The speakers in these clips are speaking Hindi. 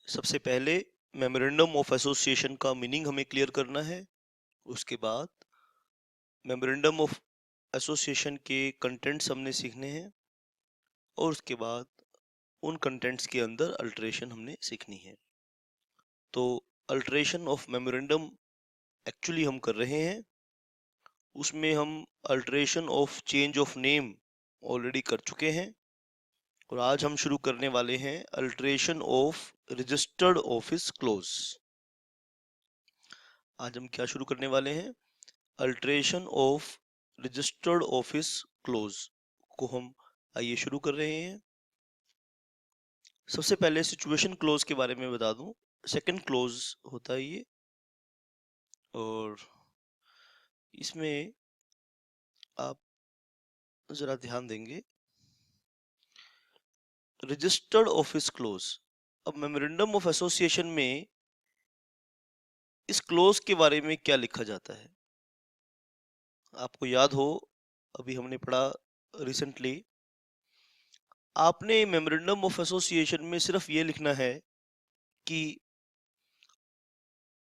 सबसे पहले मेमोरेंडम ऑफ एसोसिएशन का मीनिंग हमें क्लियर करना है। उसके बाद मेमोरेंडम ऑफ एसोसिएशन के कंटेंट्स हमने सीखने हैं और उसके बाद उन कंटेंट्स के अंदर अल्टरेशन हमने सीखनी है। तो अल्टरेशन ऑफ मेमोरेंडम एक्चुअली हम कर रहे हैं, उसमें हम alteration of change of name already कर चुके हैं और आज हम शुरू करने वाले हैं alteration of registered office close. आज हम क्या शुरू करने वाले हैं? Alteration of registered office close को हम आइए शुरू कर रहे हैं। सबसे पहले सिचुएशन क्लोज के बारे में बता दूं। सेकंड क्लोज होता है ये, और इसमें आप जरा ध्यान देंगे। रजिस्टर्ड ऑफिस क्लोज, अब मेमोरेंडम ऑफ एसोसिएशन में इस क्लोज के बारे में क्या लिखा जाता है? आपको याद हो, अभी हमने पढ़ा रिसेंटली, आपने मेमोरेंडम ऑफ एसोसिएशन में सिर्फ ये लिखना है कि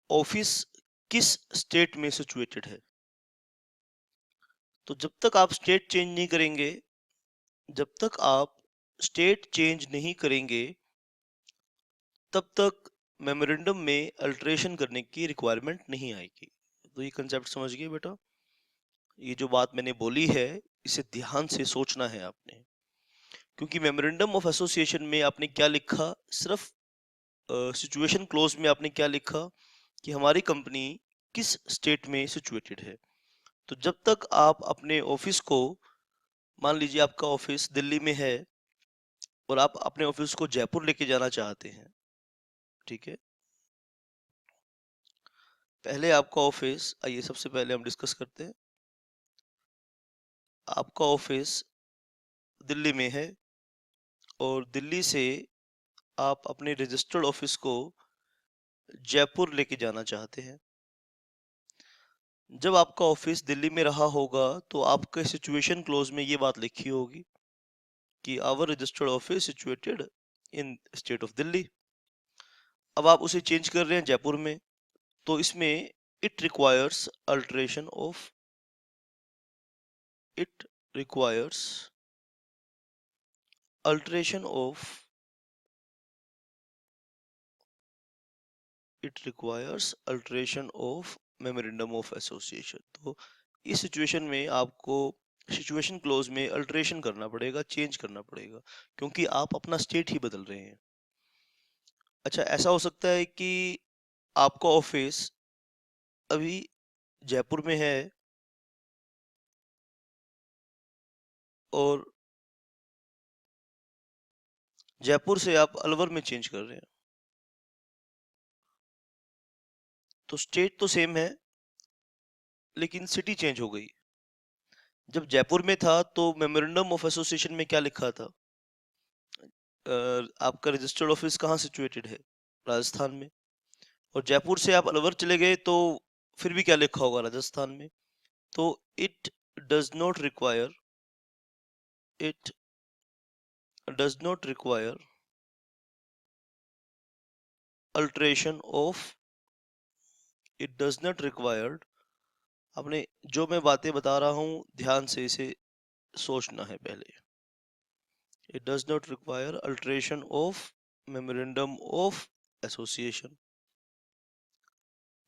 ऑफिस किस स्टेट में सिचुएटेड है। तो जब तक आप स्टेट चेंज नहीं करेंगे, जब तक आप स्टेट चेंज नहीं करेंगे, तब तक मेमोरेंडम में अल्टरेशन करने की रिक्वायरमेंट नहीं आएगी। तो ये कंसेप्ट समझ गए बेटा? ये जो बात मैंने बोली है, इसे ध्यान से सोचना है आपने, क्योंकि मेमोरेंडम ऑफ एसोसिएशन में आपने क्या लिखा, सिर्फ सिचुएशन क्लोज में आपने क्या लिखा कि हमारी कंपनी किस स्टेट में सिचुएटेड है। तो जब तक आप अपने ऑफिस को, मान लीजिए आपका ऑफिस दिल्ली में है और आप अपने ऑफिस को जयपुर लेके जाना चाहते हैं, ठीक है? पहले आपका ऑफिस, आइए सबसे पहले हम डिस्कस करते हैं। आपका ऑफिस दिल्ली में है और दिल्ली से आप अपने रजिस्टर्ड ऑफिस को जयपुर लेके जाना चाहते हैं। जब आपका ऑफिस दिल्ली में रहा होगा तो आपके सिचुएशन क्लोज में ये बात लिखी होगी कि our registered office situated in state of Delhi. अब आप उसे चेंज कर रहे हैं जयपुर में, तो इसमें it requires alteration of, it requires alteration of, it requires alteration of memorandum of association। तो इस सिचुएशन में आपको सिचुएशन क्लोज में अल्टरेशन करना पड़ेगा, चेंज करना पड़ेगा, क्योंकि आप अपना स्टेट ही बदल रहे हैं। अच्छा, ऐसा हो सकता है कि आपका ऑफिस अभी जयपुर में है और जयपुर से आप अलवर में चेंज कर रहे हैं, तो स्टेट तो सेम है लेकिन सिटी चेंज हो गई। जब जयपुर में था तो मेमोरेंडम ऑफ एसोसिएशन में क्या लिखा था? आपका रजिस्टर्ड ऑफिस कहाँ सिचुएटेड है? राजस्थान में। और जयपुर से आप अलवर चले गए तो फिर भी क्या लिखा होगा? राजस्थान में। तो it does not require, it does not require alteration of, it does not required, आपने जो मैं बातें बता रहा हूँ ध्यान से इसे सोचना है पहले। It does not require alteration of memorandum of association.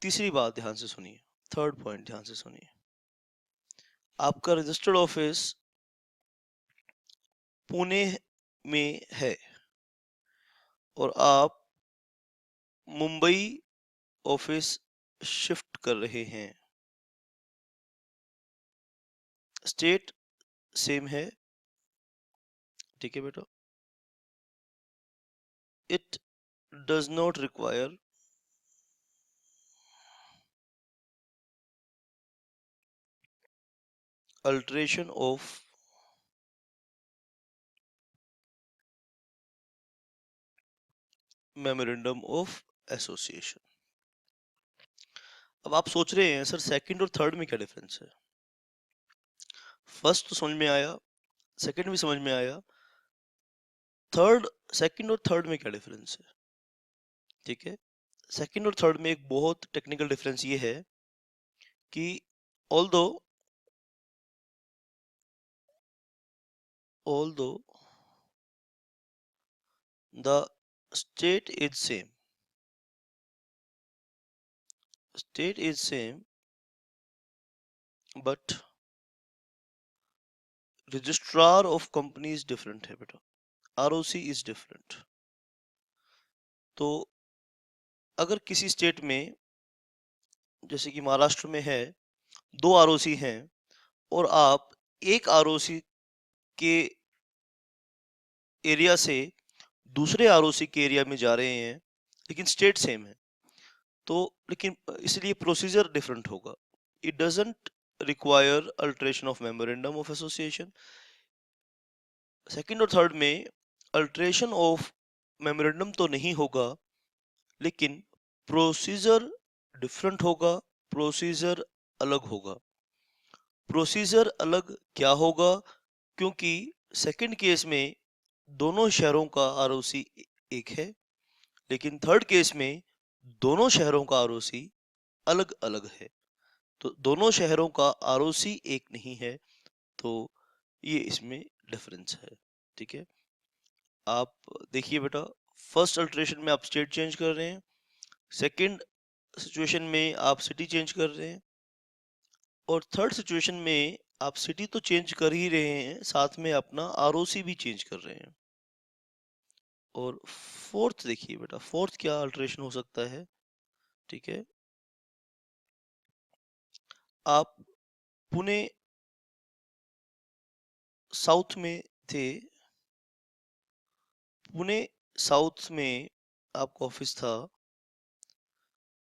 तीसरी बात ध्यान से सुनिए, थर्ड पॉइंट ध्यान से सुनिए। आपका रजिस्टर्ड ऑफिस पुणे में है और आप मुंबई ऑफिस शिफ्ट कर रहे हैं। स्टेट सेम है, ठीक है बेटा? It does not require alteration of memorandum of association. अब आप सोच रहे हैं सर सेकंड और थर्ड में क्या डिफरेंस है? फर्स्ट तो समझ में आया, सेकंड भी समझ में आया, थर्ड, सेकंड और थर्ड में क्या डिफरेंस है? ठीक है। सेकंड और थर्ड में एक बहुत टेक्निकल डिफरेंस ये है कि although the state is same but registrar of company is different है बेटा, ROC is different। तो अगर किसी स्टेट में, जैसे कि महाराष्ट्र में है, 2 ROC हैं और आप एक ROC के एरिया से दूसरे ROC के एरिया में जा रहे हैं, लेकिन स्टेट सेम है, तो लेकिन इसलिए प्रोसीजर डिफरेंट होगा। It doesn't require alteration of memorandum of association. Second और थर्ड में अल्टरेशन ऑफ मेमोरेंडम तो नहीं होगा, लेकिन प्रोसीजर डिफरेंट होगा, प्रोसीजर अलग होगा। प्रोसीजर अलग क्या होगा? क्योंकि सेकंड केस में दोनों शहरों का आरओसी एक है, लेकिन थर्ड केस में दोनों शहरों का आरओसी अलग अलग है। तो दोनों शहरों का आरओसी एक नहीं है, तो ये इसमें डिफरेंस है। ठीक है, आप देखिए बेटा, फर्स्ट अल्टरेशन में आप स्टेट चेंज कर रहे हैं, सेकंड सिचुएशन में आप सिटी चेंज कर रहे हैं, और थर्ड सिचुएशन में आप सिटी तो चेंज कर ही रहे हैं, साथ में अपना आरओसी भी चेंज कर रहे हैं। और फोर्थ देखिए बेटा, फोर्थ क्या अल्टरेशन हो सकता है? ठीक है, आप पुणे साउथ में थे, पुणे साउथ में आपका ऑफिस था,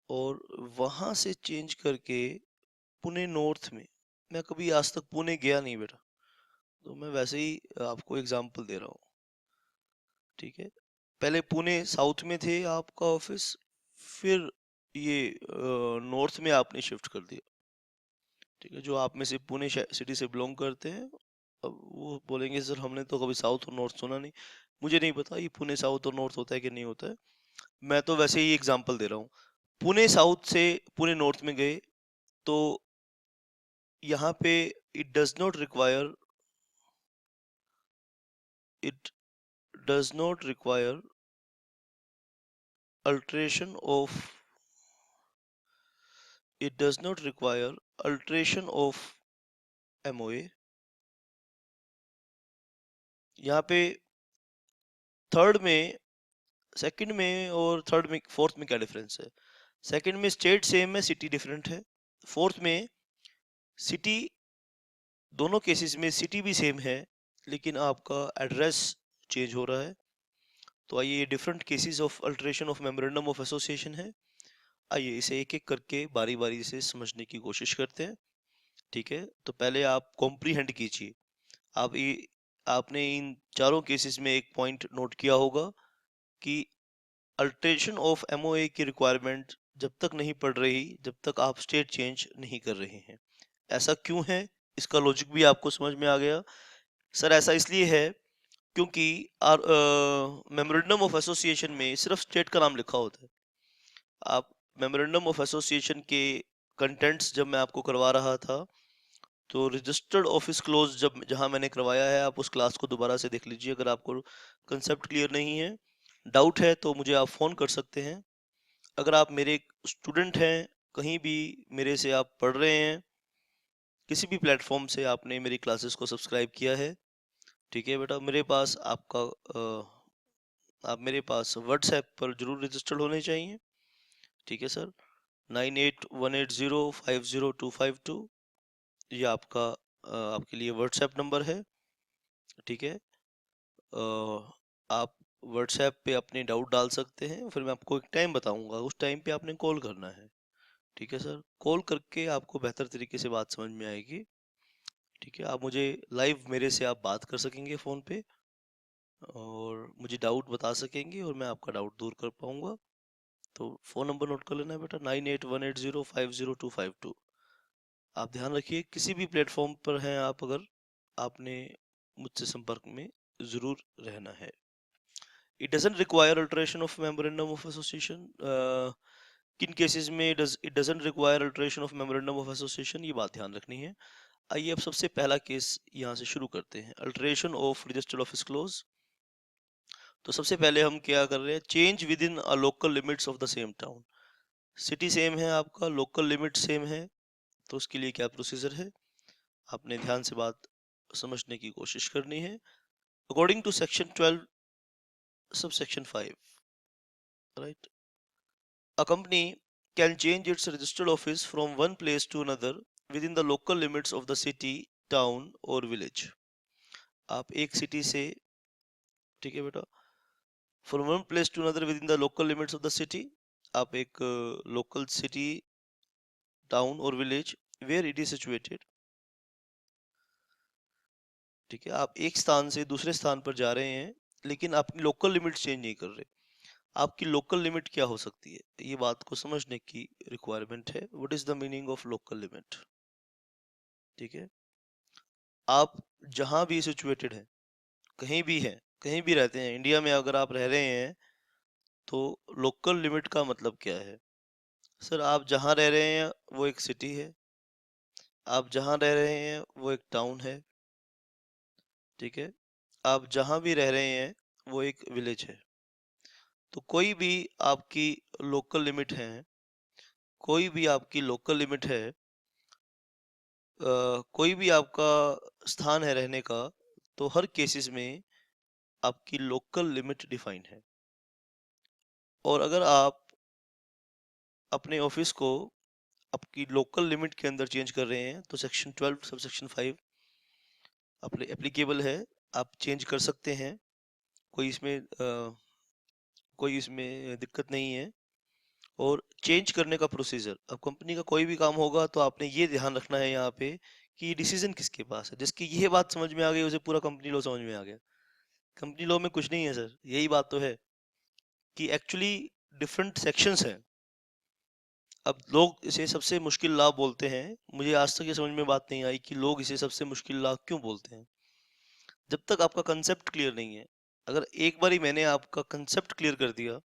और वहां से चेंज करके पुणे नॉर्थ में, मैं कभी आज तक पुणे गया नहीं बेटा, तो मैं वैसे ही आपको एग्जांपल दे रहा हूँ। ठीक है, पहले पुणे साउथ में थे आपका ऑफिस, फिर ये नॉर्थ में आपने शिफ्ट कर दिया। ठीक है, जो आप में से पुणे सिटी से बिलोंग करते हैं, अब वो बोलेंगे सर हमने तो कभी साउथ और नॉर्थ सुना नहीं। मुझे नहीं पता ये पुणे साउथ और नॉर्थ होता है कि नहीं होता है, मैं तो वैसे ही एग्जांपल दे रहा हूँ। पुणे साउथ से पुणे नॉर्थ में गए, तो यहाँ पे it does not require it does not require alteration of it does not require alteration of MOA। यहाँ पे थर्ड में, सेकंड में और थर्ड में, फोर्थ में क्या डिफरेंस है? सेकंड में स्टेट सेम है, सिटी डिफरेंट है। फोर्थ में सिटी, दोनों केसेस में सिटी भी सेम है, लेकिन आपका एड्रेस चेंज हो रहा है। तो आइए, ये different cases of alteration of memorandum of association है। आइए इसे एक एक करके बारी बारी से समझने की कोशिश करते हैं। ठीक है, तो पहले आप कॉम्प्रीहेंड कीजिए। आप ये आपने इन चारों केसेस में एक पॉइंट नोट किया होगा कि अल्टरेशन ऑफ एमओए की रिक्वायरमेंट जब तक नहीं पड़ रही, जब तक आप स्टेट चेंज नहीं कर रहे हैं। ऐसा क्यों है, इसका लॉजिक भी आपको समझ में आ गया। सर ऐसा इसलिए है क्योंकि मेमोरेंडम ऑफ एसोसिएशन में सिर्फ स्टेट का नाम लिखा होता है। आप मेमोरेंडम ऑफ एसोसिएशन के कंटेंट्स जब मैं आपको करवा रहा था, तो रजिस्टर्ड ऑफिस क्लोज जब जहां मैंने करवाया है, आप उस क्लास को दोबारा से देख लीजिए अगर आपको कंसेप्ट क्लियर नहीं है। डाउट है तो मुझे आप फ़ोन कर सकते हैं। अगर आप मेरे स्टूडेंट हैं, कहीं भी मेरे से आप पढ़ रहे हैं, किसी भी प्लेटफॉर्म से आपने मेरी क्लासेस को सब्सक्राइब किया है, ठीक है बेटा, मेरे पास आप मेरे पास व्हाट्सएप पर जरूर रजिस्टर्ड होने चाहिए। ठीक है सर, 9818050252 ये आपके लिए व्हाट्सएप नंबर है। ठीक है, आप व्हाट्सएप पे अपने डाउट डाल सकते हैं, फिर मैं आपको एक टाइम बताऊंगा, उस टाइम पे आपने कॉल करना है। ठीक है सर, कॉल करके आपको बेहतर तरीके से बात समझ में आएगी। ठीक है, आप मुझे लाइव, मेरे से आप बात कर सकेंगे फ़ोन पे, और मुझे डाउट बता सकेंगे और मैं आपका डाउट दूर कर पाऊंगा। तो फ़ोन नंबर नोट कर लेना बेटा, 9818050252। आप ध्यान रखिए, किसी भी प्लेटफॉर्म पर हैं आप, अगर आपने मुझसे संपर्क में ज़रूर रहना है। It doesn't require alteration of memorandum of association. किन केसेस में it doesn't require alteration of memorandum of association, ये बात ध्यान रखनी है। आइए अब सबसे पहला केस यहाँ से शुरू करते हैं, alteration of registered office close. तो सबसे पहले हम क्या कर रहे हैं, change with in a local limits of the same town. City same है आपका, लोकल लिमिट सेम है, तो उसके लिए क्या प्रोसीजर है, आपने ध्यान से बात समझने की कोशिश करनी है। According to section 12 subsection 5, right, a company can change its registered office from one place to another within the local limits of the city, town or village। आप एक सिटी से, ठीक है बेटा, from one place to another within the local limits of the city, आप एक local city, town or village where it is situated, ठीक है, आप एक स्थान से दूसरे स्थान पर जा रहे हैं लेकिन अपनी लोकल लिमिट चेंज नहीं कर रहे। आपकी लोकल लिमिट क्या हो सकती है, ये बात को समझने की रिक्वायरमेंट है। What is the meaning of local limit, ठीक है, आप जहां भी सिचुएटेड हैं, कहीं भी हैं, कहीं भी रहते हैं इंडिया में, अगर आप रह रहे हैं तो लोकल लिमिट का मतलब क्या है। सर आप जहां रह रहे हैं वो एक सिटी है, आप जहां रह रहे हैं वो एक टाउन है, ठीक है, आप जहां भी रह रहे हैं वो एक विलेज है। तो कोई भी आपकी लोकल लिमिट है, कोई भी आपकी लोकल लिमिट है, कोई भी आपका स्थान है रहने का, तो हर केसेस में आपकी लोकल लिमिट डिफाइन है। और अगर आप अपने ऑफिस को आपकी लोकल लिमिट के अंदर चेंज कर रहे हैं तो सेक्शन 12 सब सेक्शन 5 अपने एप्लीकेबल है, आप चेंज कर सकते हैं, कोई इसमें दिक्कत नहीं है। और चेंज करने का प्रोसीजर, अब कंपनी का कोई भी काम होगा तो आपने ये ध्यान रखना है यहाँ पे कि डिसीजन किसके पास है। जिसकी ये बात समझ में आ गई उसे पूरा कंपनी लॉ समझ में आ गया। कंपनी लॉ में कुछ नहीं है सर, यही बात तो है कि एक्चुअली डिफरेंट सेक्शंस हैं। अब लोग इसे सबसे मुश्किल लॉ बोलते हैं, मुझे आज तक ये समझ में बात नहीं आई कि लोग इसे सबसे मुश्किल लॉ क्यों बोलते हैं। जब तक आपका कंसेप्ट क्लियर नहीं है, अगर एक बार ही मैंने आपका कंसेप्ट क्लियर कर दिया,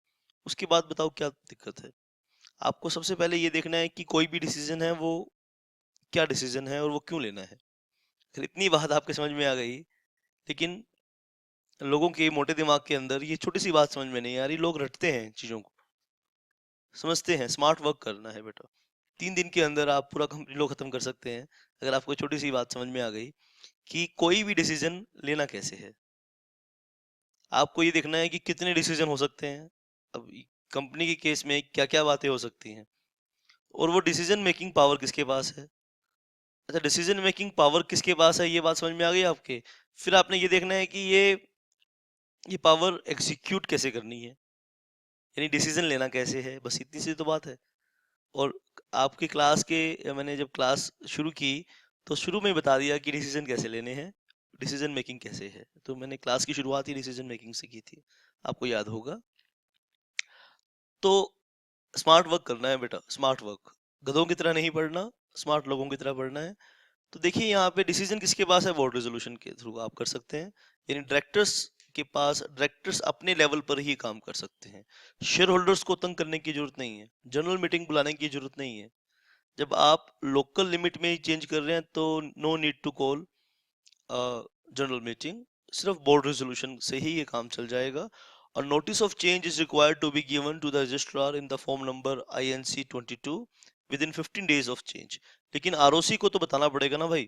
उसके बाद बताओ क्या दिक्कत है। आपको सबसे पहले ये देखना है कि कोई भी डिसीजन है वो क्या डिसीजन है और वो क्यों लेना है। अगर इतनी बात आपके समझ में आ गई, लेकिन लोगों के मोटे दिमाग के अंदर ये छोटी सी बात समझ में नहीं आ रही, लोग रटते हैं चीजों को, समझते हैं स्मार्ट वर्क करना है बेटा। 3 दिन के अंदर आप पूरा कंपनी लो खत्म कर सकते हैं अगर आपको छोटी सी बात समझ में आ गई कि कोई भी डिसीजन लेना कैसे है। आपको ये देखना है कि कितने डिसीजन हो सकते हैं। अब कंपनी के केस में क्या क्या बातें हो सकती हैं और वो डिसीजन मेकिंग पावर किसके पास है। अच्छा, डिसीजन मेकिंग पावर किसके पास है, ये बात समझ में आ गई आपके। फिर आपने ये देखना है कि ये पावर एग्जीक्यूट कैसे करनी है, यानी डिसीजन लेना कैसे है, बस इतनी सी तो बात है। और आपकी क्लास के मैंने जब क्लास शुरू की तो शुरू में ही बता दिया कि डिसीजन कैसे लेने हैं, डिसीजन मेकिंग कैसे है। तो मैंने क्लास की शुरुआत ही डिसीजन मेकिंग से की थी, आपको याद होगा। तो स्मार्ट वर्क करना है बेटा, स्मार्ट वर्क, गधों की तरह नहीं पढ़ना, स्मार्ट लोगों की तरह पढ़ना है। तो देखिए यहाँ पे डिसीजन किसके पास है, बोर्ड रेजोल्यूशन के थ्रू आप कर सकते हैं, यानी डायरेक्टर्स के पास, डायरेक्टर्स अपने लेवल पर ही काम कर सकते हैं। शेयर होल्डर्स को तंग करने की जरूरत नहीं है, जनरल मीटिंग बुलाने की जरूरत नहीं है। जब आप लोकल लिमिट में ही चेंज कर रहे हैं तो no need to call general meeting, सिर्फ बोर्ड रेजोल्यूशन से ही ये काम चल जाएगा। और notice of change is required to be given to the registrar in the form number INC 22 within 15 days of change. लेकिन ROC को तो बताना पड़ेगा ना भाई।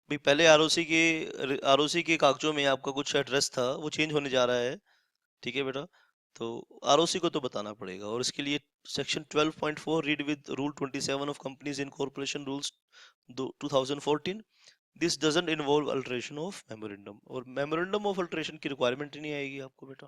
भाई पहले ROC के कागजों में आपका कुछ एड्रेस था, वो चेंज होने जा रहा है, ठीक है बेटा। तो ROC को तो बताना पड़ेगा, और इसके लिए section 12.4 read with rule 27 of companies incorporation rules 2014, this doesn't involve alteration of memorandum. और मेमोरेंडम ऑफ अल्टरेशन की रिक्वायरमेंट ही नहीं आएगी आपको बेटा।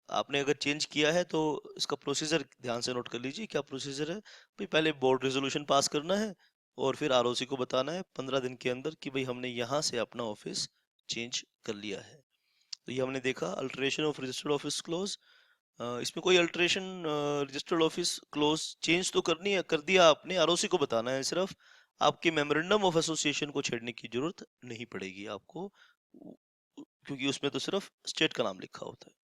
आपने अगर चेंज किया है तो इसका प्रोसीजर ध्यान से नोट कर लीजिए, क्या प्रोसीजर है भाई। पहले बोर्ड रेजोल्यूशन पास करना है और फिर ROC को बताना है 15 दिन के अंदर कि भाई हमने यहाँ से अपना ऑफिस चेंज कर लिया है। तो ये हमने देखा alteration of registered office close. इसमें कोई alteration registered office close change तो करनी है, कर दिया आपने, ROC को बताना है सिर्फ। आपके मेमोरेंडम ऑफ एसोसिएशन को छेड़ने की जरूरत नहीं पड़ेगी आपको, क्योंकि उसमें तो सिर्फ स्टेट का नाम लिखा होता है।